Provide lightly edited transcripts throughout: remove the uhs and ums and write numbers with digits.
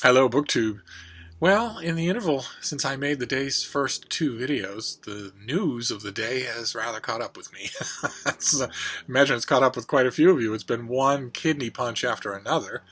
Hello, BookTube. Well, in the interval since I made the day's first two videos, the news of the day has rather caught up with me. Imagine it's caught up with quite a few of you. It's been one kidney punch after another,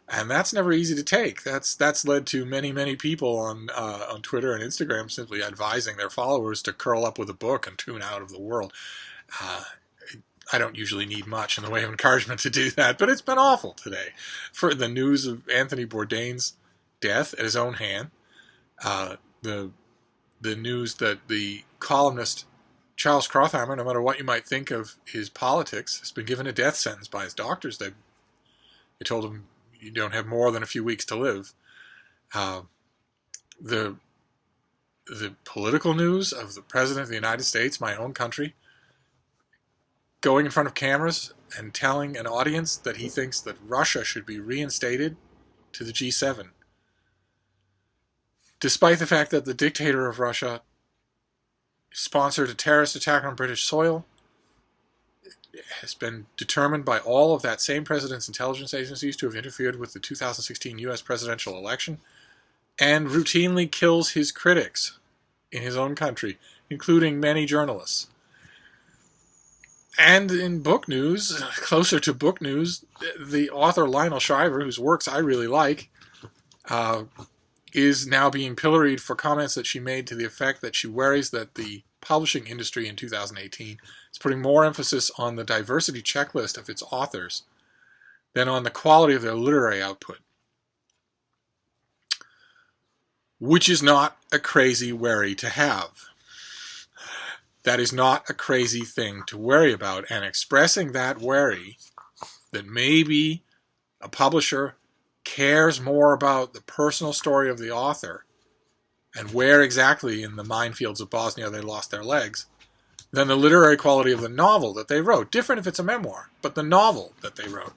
and that's never easy to take. That's led to many people on Twitter and Instagram simply advising their followers to curl up with a book and tune out of the world. Uh, I don't usually need much in the way of encouragement to do that, but it's been awful today. For the news of Anthony Bourdain's death at his own hand, the news that the columnist Charles Krauthammer, no matter what you might think of his politics, has been given a death sentence by his doctors. They told him you don't have more than a few weeks to live. The political news of the President of the United States, my own country, going in front of cameras and telling an audience that he thinks that Russia should be reinstated to the G7. Despite the fact that the dictator of Russia sponsored a terrorist attack on British soil, it has been determined by all of that same president's intelligence agencies to have interfered with the 2016 U.S. presidential election, and routinely kills his critics in his own country, including many journalists. And in book news, closer to book news, the author Lionel Shriver, whose works I really like, is now being pilloried for comments that she made to the effect that she worries that the publishing industry in 2018 is putting more emphasis on the diversity checklist of its authors than on the quality of their literary output. Which is not a crazy worry to have. That is not a crazy thing to worry about, and expressing that worry that maybe a publisher cares more about the personal story of the author and where exactly in the minefields of Bosnia they lost their legs than the literary quality of the novel that they wrote. Different if it's a memoir, but the novel that they wrote.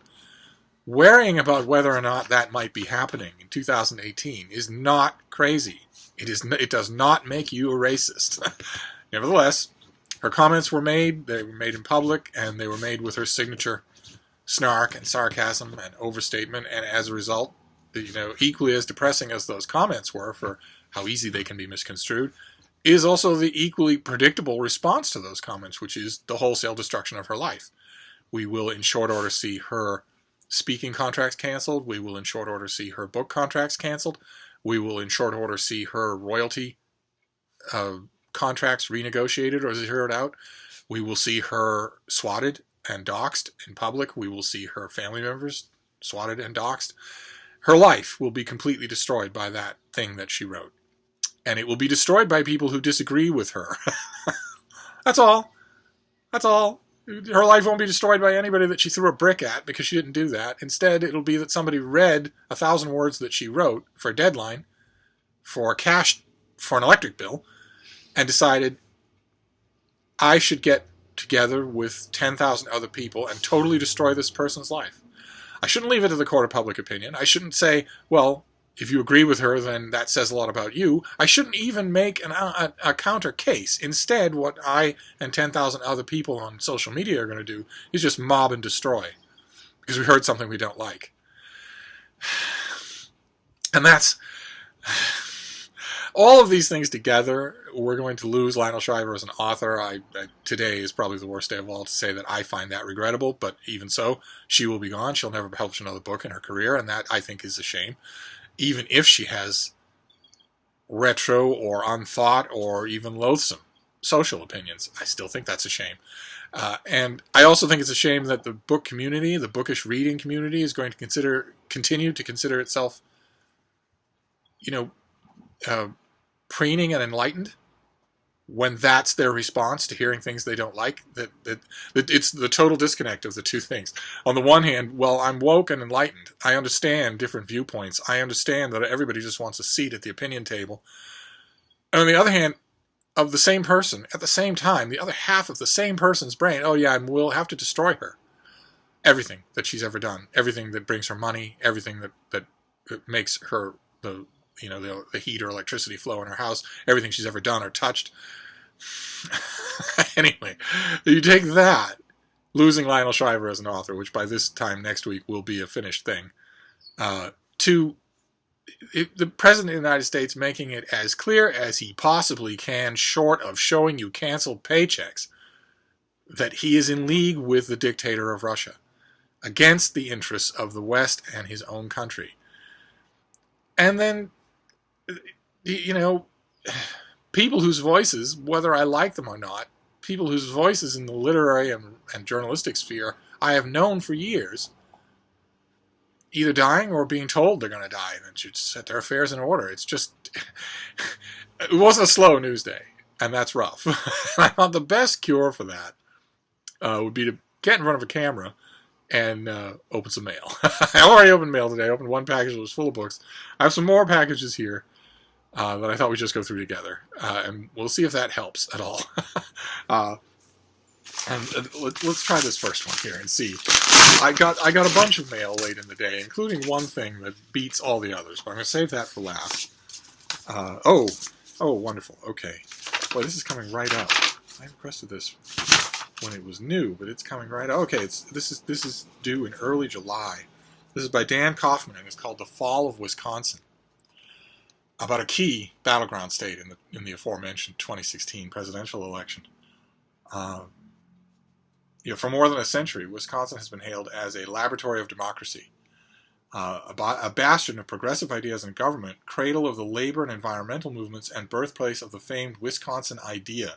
Worrying about whether or not that might be happening in 2018 is not crazy. It does not make you a racist. Nevertheless, her comments were made, they were made in public, and they were made with her signature snark and sarcasm and overstatement, and as a result, equally as depressing as those comments were for how easy they can be misconstrued, is also the equally predictable response to those comments, which is the wholesale destruction of her life. We will in short order see her speaking contracts canceled, we will in short order see her book contracts canceled, we will in short order see her royalty contracts renegotiated or zeroed out. We will see her swatted and doxxed in public. We will see her family members swatted and doxxed. Her life will be completely destroyed by that thing that she wrote. And it will be destroyed by people who disagree with her. That's all. That's all. Her life won't be destroyed by anybody that she threw a brick at because she didn't do that. Instead, it'll be that somebody read 1,000 words that she wrote for a deadline, for cash, for an electric bill, and decided, I should get together with 10,000 other people and totally destroy this person's life. I shouldn't leave it to the court of public opinion. I shouldn't say, well, if you agree with her, then that says a lot about you. I shouldn't even make a counter case. Instead, what I and 10,000 other people on social media are going to do is just mob and destroy because we heard something we don't like. And that's... all of these things together, we're going to lose Lionel Shriver as an author. Today is probably the worst day of all to say that I find that regrettable, but even so, she will be gone. She'll never publish another book in her career, and that, I think, is a shame. Even if she has retro or unthought or even loathsome social opinions, I still think that's a shame. And I also think it's a shame that the book community, the bookish reading community, is going to continue to consider itself, preening and enlightened when that's their response to hearing things they don't like. That it's the total disconnect of the two things. On the one hand, well, I'm woke and enlightened. I understand different viewpoints. I understand that everybody just wants a seat at the opinion table. And on the other hand, of the same person, at the same time, the other half of the same person's brain, oh yeah, and we'll have to destroy her. Everything that she's ever done, everything that brings her money, everything that makes her the heat or electricity flow in her house, everything she's ever done or touched. Anyway, you take that, losing Lionel Shriver as an author, which by this time next week will be a finished thing, to the President of the United States making it as clear as he possibly can, short of showing you canceled paychecks, that he is in league with the dictator of Russia, against the interests of the West and his own country. And then, you know, people whose voices, whether I like them or not, people whose voices in the literary and journalistic sphere I have known for years, either dying or being told they're going to die and should set their affairs in order. It's just, it wasn't a slow news day, and that's rough. I thought the best cure for that would be to get in front of a camera and open some mail. I already opened mail today. I opened one package that was full of books. I have some more packages here that I thought we'd just go through together, and we'll see if that helps at all. And let's try this first one here and see. I got a bunch of mail late in the day, including one thing that beats all the others, but I'm going to save that for last. Oh, wonderful. Okay. Boy, this is coming right up. I requested this when it was new, but it's coming right up. Okay, this is due in early July. This is by Dan Kaufman, and it's called The Fall of Wisconsin, about a key battleground state in the aforementioned 2016 presidential election. For more than a century, Wisconsin has been hailed as a laboratory of democracy, a bastion of progressive ideas in government, cradle of the labor and environmental movements, and birthplace of the famed Wisconsin idea,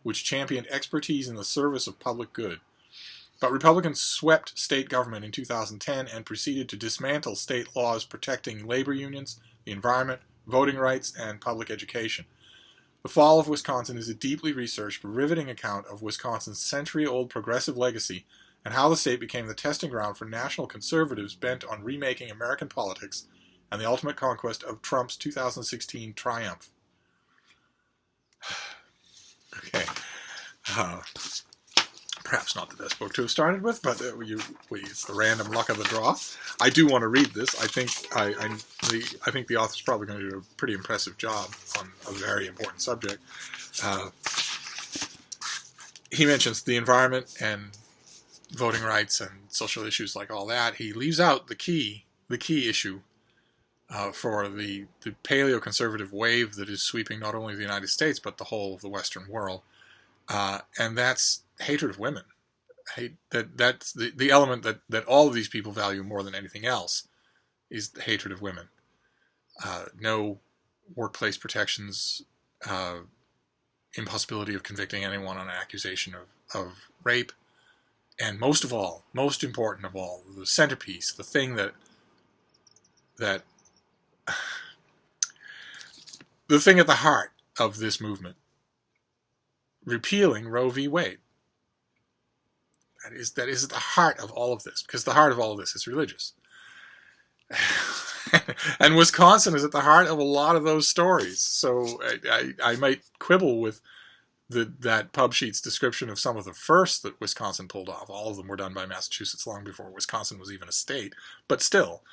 which championed expertise in the service of public good. But Republicans swept state government in 2010 and proceeded to dismantle state laws protecting labor unions, the environment, voting rights, and public education. The Fall of Wisconsin is a deeply researched, riveting account of Wisconsin's century-old progressive legacy and how the state became the testing ground for national conservatives bent on remaking American politics and the ultimate conquest of Trump's 2016 triumph. Okay. Perhaps not the best book to have started with, but it's the random luck of the draw. I do want to read this. I think the author's probably going to do a pretty impressive job on a very important subject. He mentions the environment and voting rights and social issues like all that. He leaves out the key issue for the paleoconservative wave that is sweeping not only the United States but the whole of the Western world, and that's hatred of women. That's the element that all of these people value more than anything else is the hatred of women. No workplace protections, impossibility of convicting anyone on an accusation of rape, and most important of all, the centerpiece, the thing that the thing at the heart of this movement, repealing Roe v. Wade. That is at the heart of all of this, because the heart of all of this is religious. And Wisconsin is at the heart of a lot of those stories. So I might quibble with that pub sheet's description of some of the firsts that Wisconsin pulled off. All of them were done by Massachusetts long before Wisconsin was even a state. But still,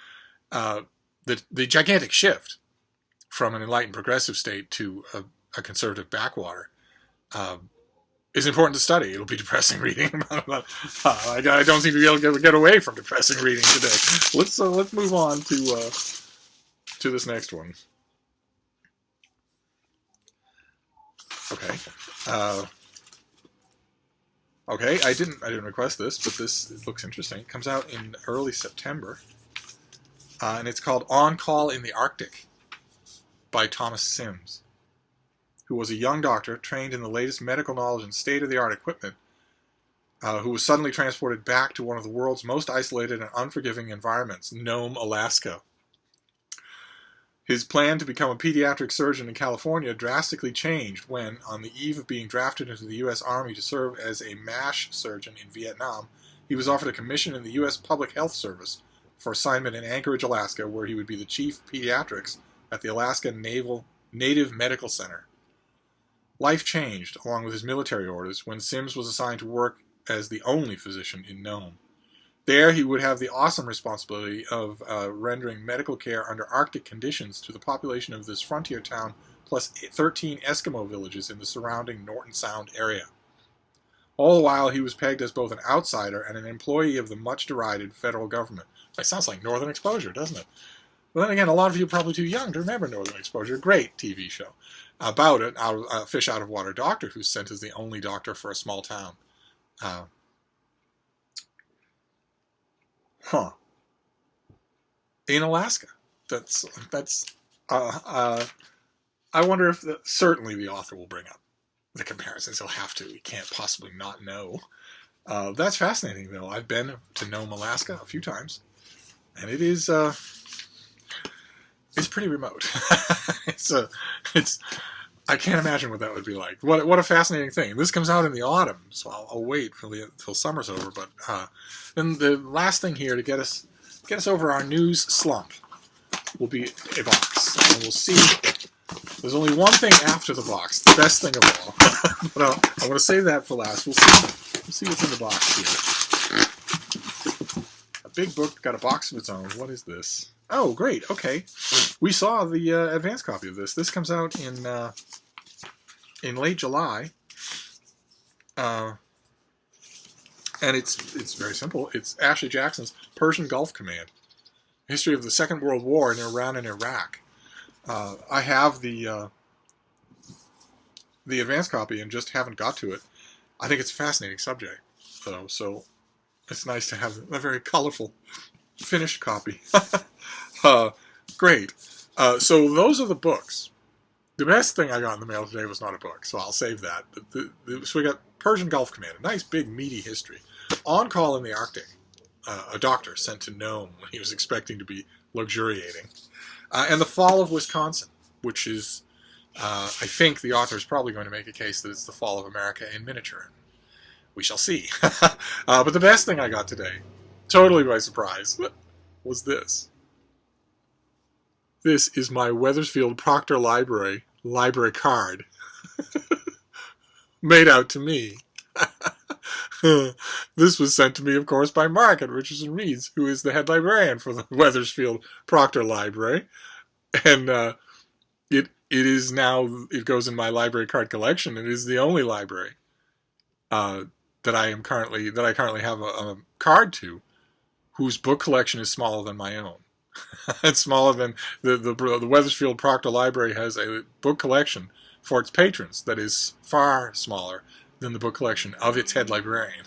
the gigantic shift from an enlightened progressive state to a conservative backwater is important to study. It'll be depressing reading. I don't seem to be able to get away from depressing reading today. Let's move on to this next one. Okay. Okay. I didn't request this, but this looks interesting. It comes out in early September, and it's called On Call in the Arctic by Thomas Sims, who was a young doctor trained in the latest medical knowledge and state-of-the-art equipment, who was suddenly transported back to one of the world's most isolated and unforgiving environments, Nome, Alaska. His plan to become a pediatric surgeon in California drastically changed when, on the eve of being drafted into the U.S. Army to serve as a MASH surgeon in Vietnam, he was offered a commission in the U.S. Public Health Service for assignment in Anchorage, Alaska, where he would be the chief pediatrics at the Alaska Native Medical Center. Life changed, along with his military orders, when Sims was assigned to work as the only physician in Nome. There, he would have the awesome responsibility of rendering medical care under Arctic conditions to the population of this frontier town, plus 13 Eskimo villages in the surrounding Norton Sound area. All the while, he was pegged as both an outsider and an employee of the much-derided federal government. That sounds like Northern Exposure, doesn't it? But then again, a lot of you are probably too young to remember Northern Exposure. Great TV show about it. A fish out of water doctor who's sent as the only doctor for a small town. In Alaska. That's. I wonder if certainly the author will bring up the comparisons. He'll have to. He can't possibly not know. That's fascinating, though. I've been to Nome, Alaska a few times, and it is it's pretty remote. I can't imagine what that would be like. What a fascinating thing. This comes out in the autumn, so I'll wait till summer's over. But then the last thing here to get us over our news slump will be a box, and we'll see. There's only one thing after the box, the best thing of all. But I want to save that for last. We'll see what's in the box here. A big book, got a box of its own. What is this? Oh, great. Okay, we saw the advance copy of this. This comes out in late July, and it's very simple. It's Ashley Jackson's Persian Gulf Command: History of the Second World War in Iran and Iraq. I have the advance copy and just haven't got to it. I think it's a fascinating subject, though, so it's nice to have a very colorful finished copy. Great. So those are the books. The best thing I got in the mail today was not a book, so I'll save that. So we got Persian Gulf Command, a nice big meaty history. On call in the Arctic, a doctor sent to Nome when he was expecting to be luxuriating. And the fall of Wisconsin, which is, I think the author is probably going to make a case that it's the fall of America in miniature. We shall see. But the best thing I got today, totally by surprise, was this. This is my Wethersfield Proctor Library card. Made out to me. This was sent to me, of course, by Mark at Richardson Reads, who is the head librarian for the Wethersfield Proctor Library. And it is now, it goes in my library card collection. It is the only library that I currently have a card to, whose book collection is smaller than my own. It's smaller than the Wethersfield Proctor Library has a book collection for its patrons that is far smaller than the book collection of its head librarian.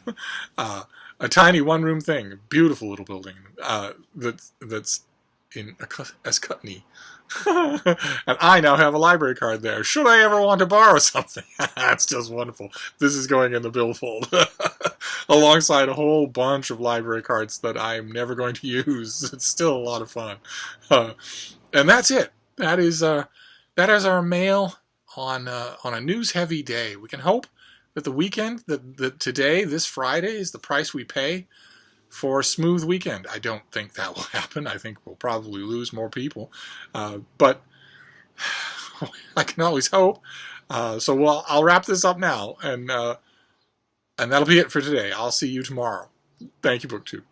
A tiny one-room thing, a beautiful little building that's in Ascutney. And I now have a library card there. Should I ever want to borrow something? That's just wonderful. This is going in the billfold. Alongside a whole bunch of library cards that I'm never going to use. It's still a lot of fun. And that's it. That is our mail on a news-heavy day. We can hope that the weekend, that today, this Friday, is the price we pay for a smooth weekend. I don't think that will happen. I think we'll probably lose more people. But I can always hope. So I'll wrap this up now, and that'll be it for today. I'll see you tomorrow. Thank you, BookTube.